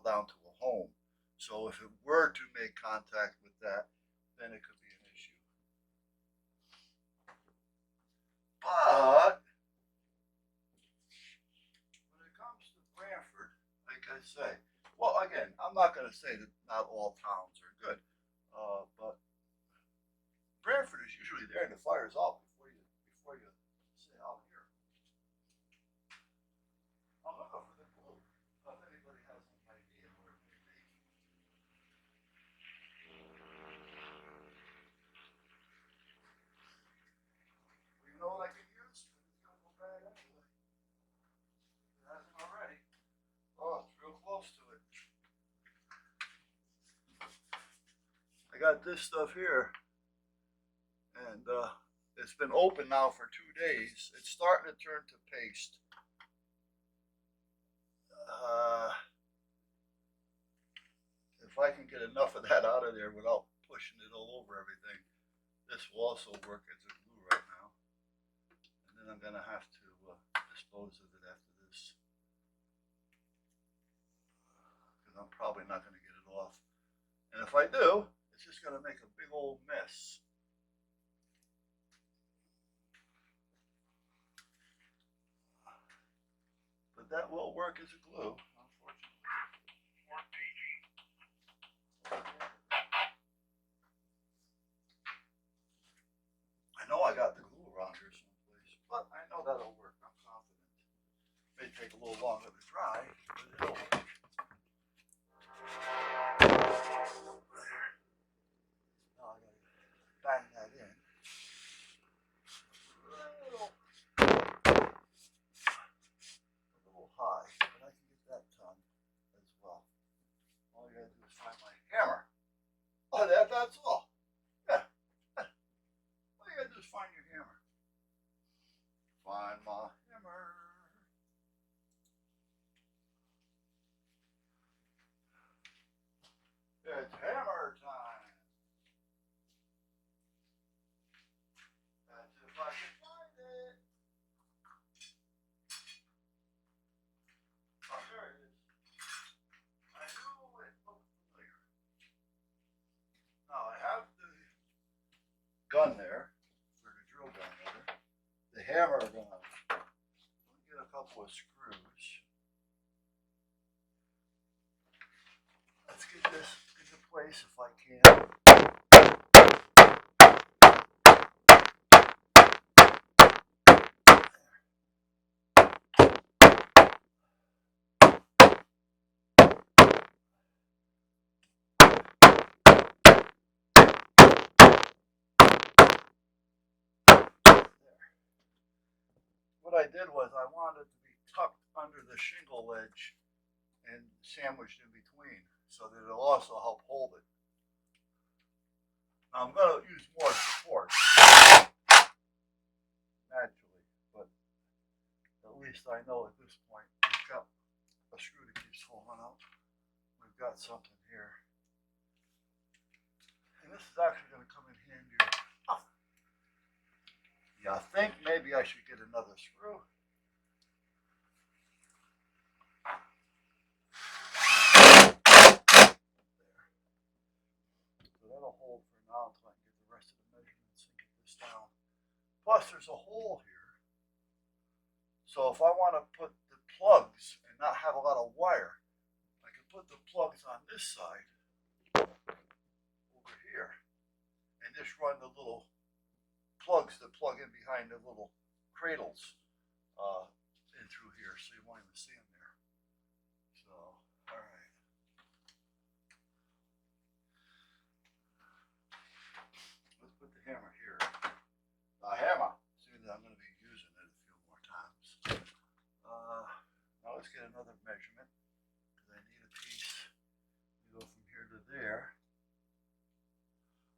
down to a home. So if it were to make contact with that, then it could be an issue. But when it comes to Branford, like I say, well, again, I'm not going to say that not all towns are good, but Branford is usually there and the fire's out before you say out here. I'm looking for the clue. If anybody has any idea where it may be. Well, you know what I can use? It's going to go bad anyway. If it hasn't already. Oh, it's real close to it. I got this stuff here, and it's been open now for 2 days. It's starting to turn to paste. If I can get enough of that out of there without pushing it all over everything, this will also work as a glue right now. And then I'm going to have to dispose of it after this, because I'm probably not going to get it off. And if I do, it's just going to make a big old mess. But that will work as a glue, unfortunately. I know I got the glue around here someplace, but I know that'll work. I'm confident. It may take a little longer to dry, but it'll work. Now I gotta bang that in. A little high, but I can get that done as well. All you gotta do is find my hammer. Oh, that's all. Yeah. All you gotta do is find your hammer. Find my hammer. It's hammer time. That's if I can find it. Oh, there it is. I knew it looked familiar. Now I have the gun there, or the drill gun rather. The hammer gun. Let me get a couple of screws. Let's get this into place if I can. What I did was I wanted it to be tucked under the shingle ledge and sandwiched in between so that it'll also help hold it. Now I'm going to use more support, naturally, but at least I know at this point we've got a screw that keeps falling out. We've got something here. And this is actually going to come in handy. Oh. Yeah, I think maybe I should get another screw. That'll hold for now until I can get the rest of the measurements and get this down. Plus, there's a hole here. So if I want to put the plugs and not have a lot of wire, I can put the plugs on this side over here and just run the little plugs that plug in behind the little cradles in through here, so you won't even see them there. So, all right. Let's put the hammer here. The hammer, seeing that I'm going to be using it a few more times. Now let's get another measurement, because I need a piece to go from here to there.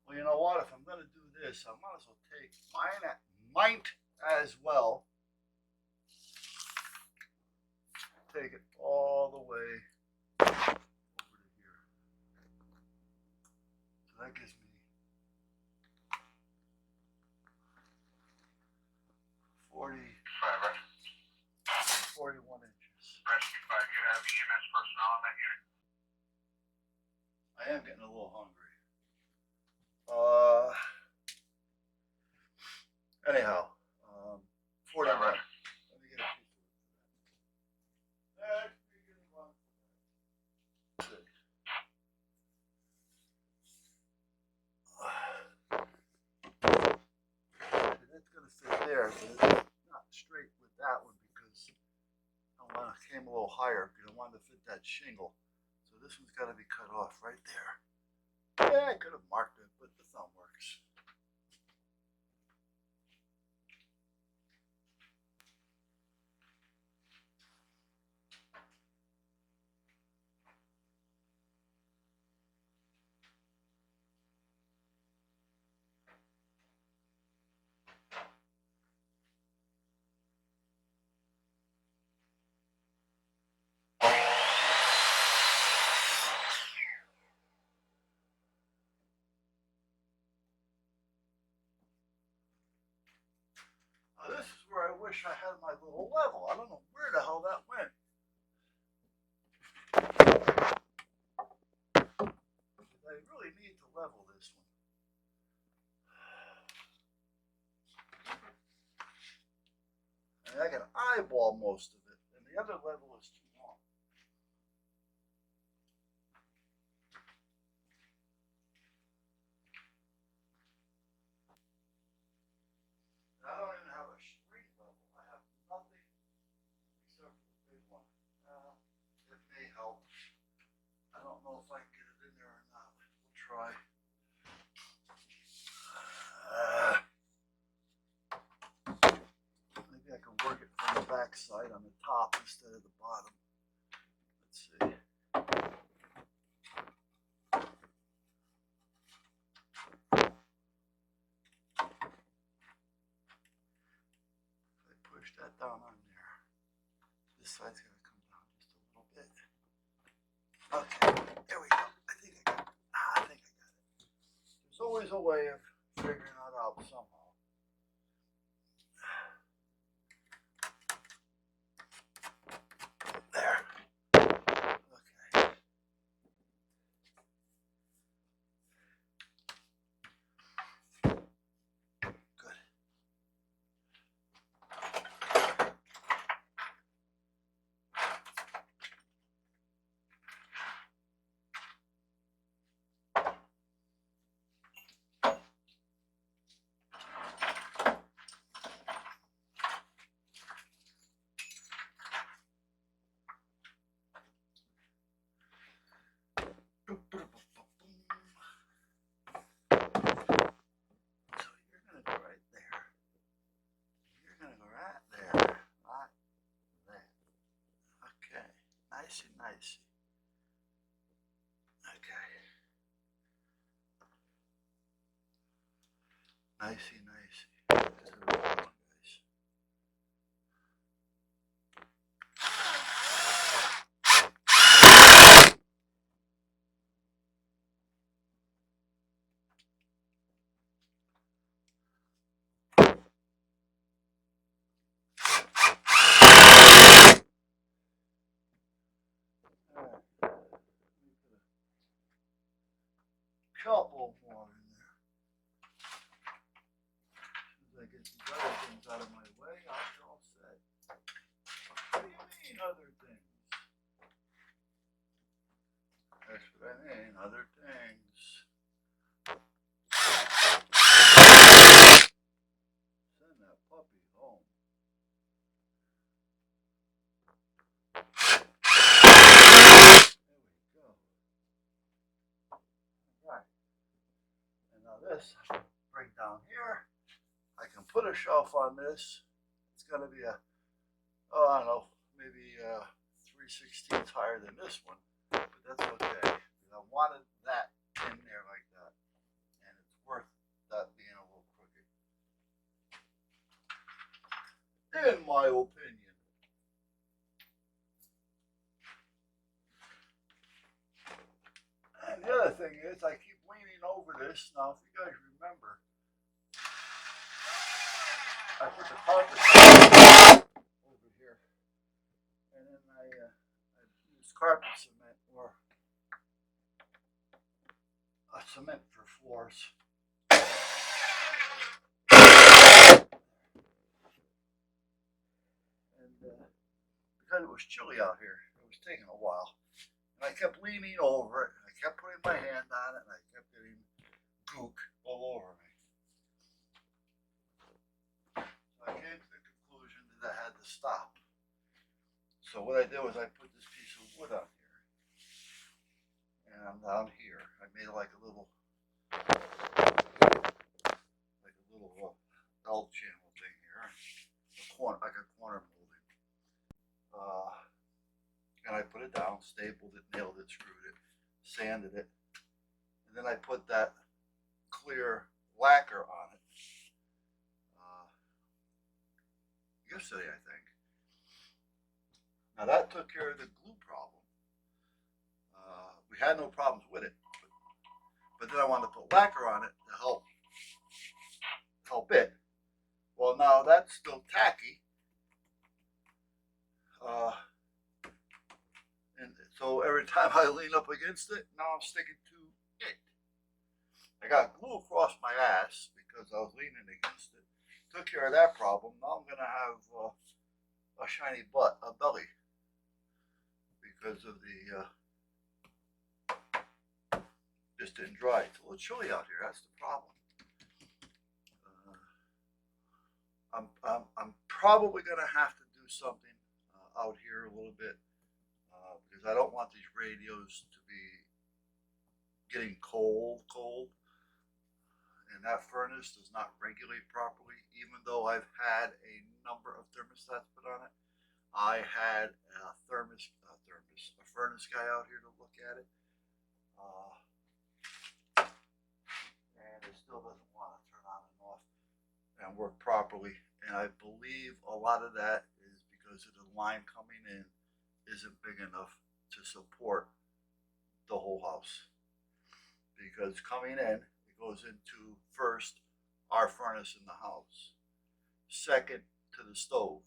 Well, you know what? If I'm going to do this, I might as well take might as well take it all the way over to here. So that gives me 41 inches. Rescue 5, you have EMS personnel on that unit? I am getting a little hungry. Uh, anyhow, 49. Let me get a piece of it. Let's see. It's going to fit there, but it's not straight with that one because I want to came a little higher because I wanted to fit that shingle. So this one's got to be cut off right there. Yeah, I could have marked it, but the thumb works. Now this is where I wish I had my little level. I don't know where the hell that went. I really need to level this one. And I can eyeball most of it, and the other level is too long. I don't even have a street level. I have nothing except for the big one. It may help. I don't know if I can get it in there or not. We'll try. Maybe I can work it from the back side on the top instead of the bottom. Let's see. If I push that down on there, this side's going to come down just a little bit. Okay, there we go. I think I got it. I think I got it. There's always a way of figuring that out somehow. There. Okay. Good. Nicey. Okay. Nicey. This is a good one, guys. Couple more in there. As soon as I get these other things out of my way, I'll be all set. What do you mean, other things? That's what I mean, other things. Send that puppy home. There we go. Alright. And now this, bring down here. I can put a shelf on this. It's going to be a, oh, I don't know, maybe 3/16 higher than this one. But that's okay. Because I wanted that in there like that. And it's worth that being a little crooked. In my opinion. And the other thing is, I keep leaning over this. Now, if you guys remember, I put the carpet over here, and then I use carpet cement, or cement for floors. And because it was chilly out here, it was taking a while. And I kept leaning over it, and I kept putting my hand on it, and I kept getting gook all over me. So I came to the conclusion that I had to stop. So what I did was I put this piece of wood on here, and I'm down here. I made like a little L channel thing here, like a corner molding. And I put it down, stapled it, nailed it, screwed it, sanded it, and then I put that clear lacquer on it yesterday, I think. Now that took care of the glue problem. We had no problems with it, but then I wanted to put lacquer on it to help it. Well, now that's still tacky. And so every time I lean up against it, now I'm sticking to it. I got glue across my ass because I was leaning against it. Took care of that problem. Now I'm going to have a shiny butt, a belly, because of the, just didn't dry. It's a little chilly out here. That's the problem. I'm probably going to have to do something out here a little bit because I don't want these radios to be getting cold. And that furnace does not regulate properly, even though I've had a number of thermostats put on it. I had a furnace guy out here to look at it. And it still doesn't want to turn on and off and work properly. And I believe a lot of that is because of the line coming in isn't big enough to support the whole house. Because coming in, it goes into first our furnace in the house, second to the stove.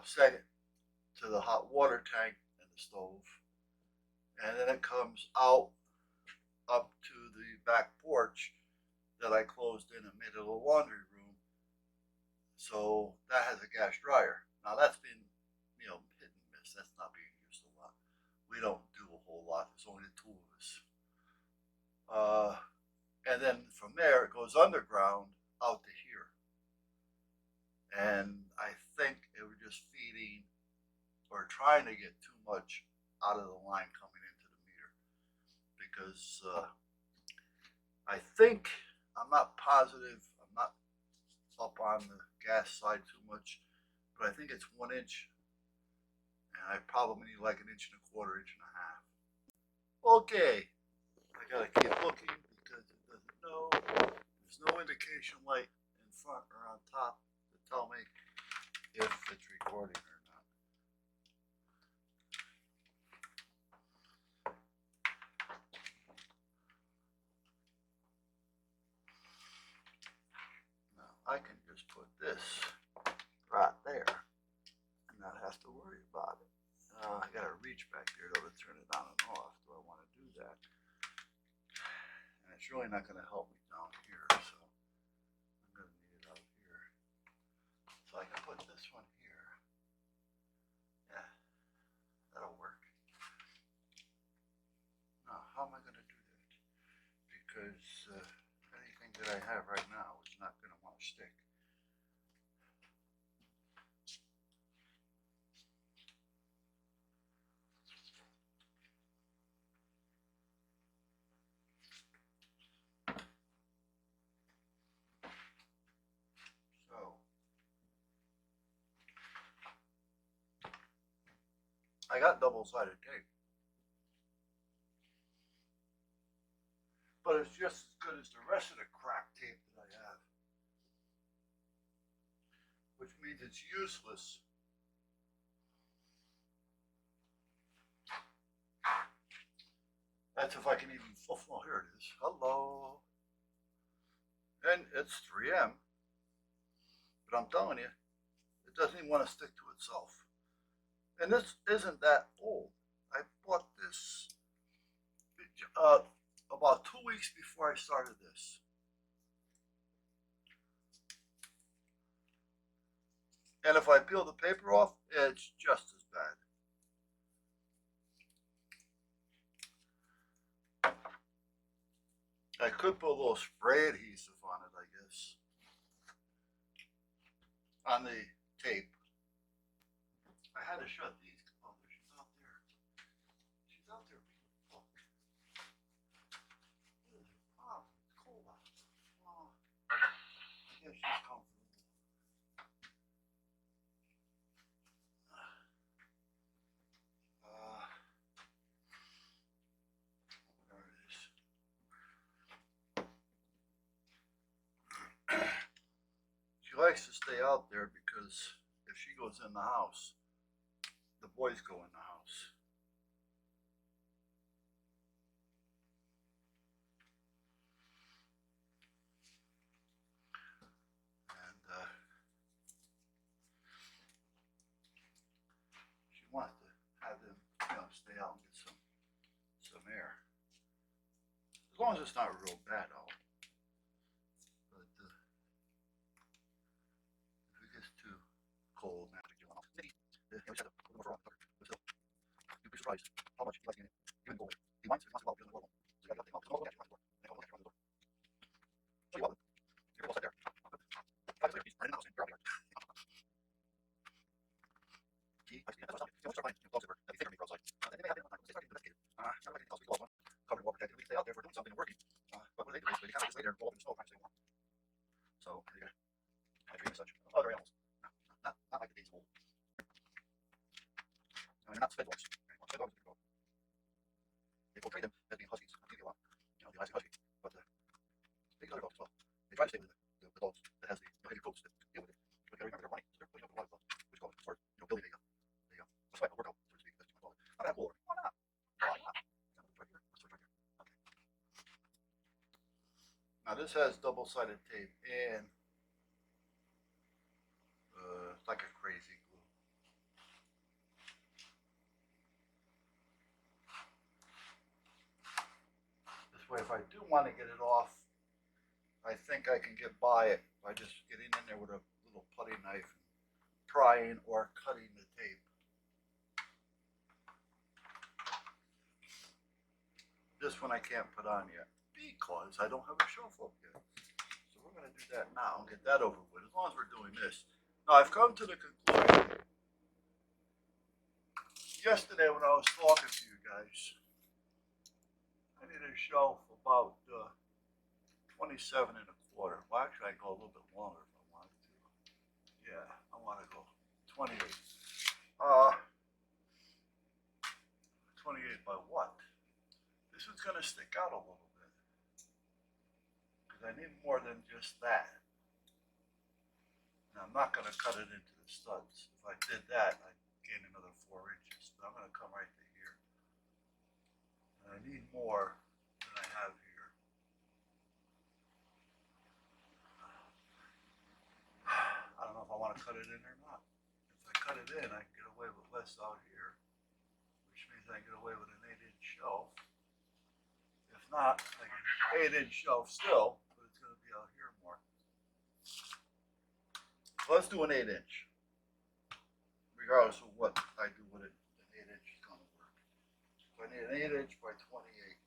Second to the hot water tank and the stove. And then it comes out up to the back porch that I closed in and made a little laundry room. So that has a gas dryer. Now that's been, hit and miss. That's not being used a lot. We don't do a whole lot. There's only the two of us. And then from there it goes underground out to here. And I think it was just feeding or trying to get too much out of the line coming into the meter. Because I think, I'm not positive, I'm not up on the gas side too much, but I think it's 1 inch. And I probably need like 1.25 inches, 1.5 inches. Okay, I gotta keep looking because it doesn't know. There's no indication light in front or on top to tell me if it's recording or not. Now I can just put this right there and not have to worry about it. I gotta reach back there though to turn it on and off. Do I want to do that? And it's really not gonna help me down here, so I'm gonna need it out here. So I can put this one here. Yeah, that'll work. Now, how am I gonna do that? Because anything that I have right now is not gonna want to stick. I got double-sided tape, but it's just as good as the rest of the crack tape that I have, which means it's useless. That's if I can even, oh, here it is. Hello. And it's 3M, but I'm telling you, it doesn't even want to stick to itself. And this isn't that old. I bought this about 2 weeks before I started this. And if I peel the paper off, it's just as bad. I could put a little spray adhesive on it, I guess. On the tape. I had to shut these. Oh, she's out there. She's out there being a fuck. What is her problem? It's cold out. Oh, I guess she's comfortable. There it is. She likes to stay out there because if she goes in the house, the boys go in the house. And she wants to have them, stay out and get some air. As long as it's not real bad out. But if it gets too cold, now to get on. We said that we're going for a but still, you'd be surprised how much he likes getting it. Even gold. He wants to go out the door. So you got to take him out. Come on, look at you. Come on, look at you around the door. So you want it. You're all set there. 5 minutes later, he's running in the house and you're out here. He likes to get that stuff. He wants to start playing dogs over. That'd be thicker for outside. They may have it. They start getting investigated. Not like anything else. We close one. Covered wall protected. We can stay out there if we're doing something and working. But what do? They kind of just lay there and roll up in the snow trying to stay warm. So you're gonna have treat and such. Other animals. Not like the days of old. They're not sped dogs. Sped dogs are good. They portray them as being huskies. I think they want, the Alaskan husky. But they get other dogs as well. They try to stay with the dogs that has the heavier coats that deal with it. But you gotta remember they're running, so they're putting up a lot of which call it sort of building a sweat, a workout, so to speak. That's what I call it. Not that cool. Why not? Why not? Right here. Let's right here. Okay. Now this has double-sided tape and it's like a crazy glue. This way, if I do want to get it off, I think I can get by it by just getting in there with a little putty knife and prying or cutting the tape. This one I can't put on yet because I don't have a shelf up yet. So we're going to do that now and get that over with, as long as we're doing this. Now, I've come to the conclusion yesterday when I was talking to you guys, I need a shelf about 27 and a quarter. Well, actually, I go a little bit longer if I wanted to. Yeah, I want to go 28. 28 by what? This is going to stick out a little bit because I need more than just that. Now, I'm not going to cut it into the studs. If I did that, I'd gain another 4 inches. But I'm going to come right to here. And I need more than I have here. I don't know if I want to cut it in or not. If I cut it in, I can get away with less out here, which means I can get away with an 8-inch shelf. If not, I can 8-inch shelf still, but it's going to be out here more. So let's do an 8-inch. Regardless of what I do with it, an 8-inch is going to work. So I need an 8-inch by 28.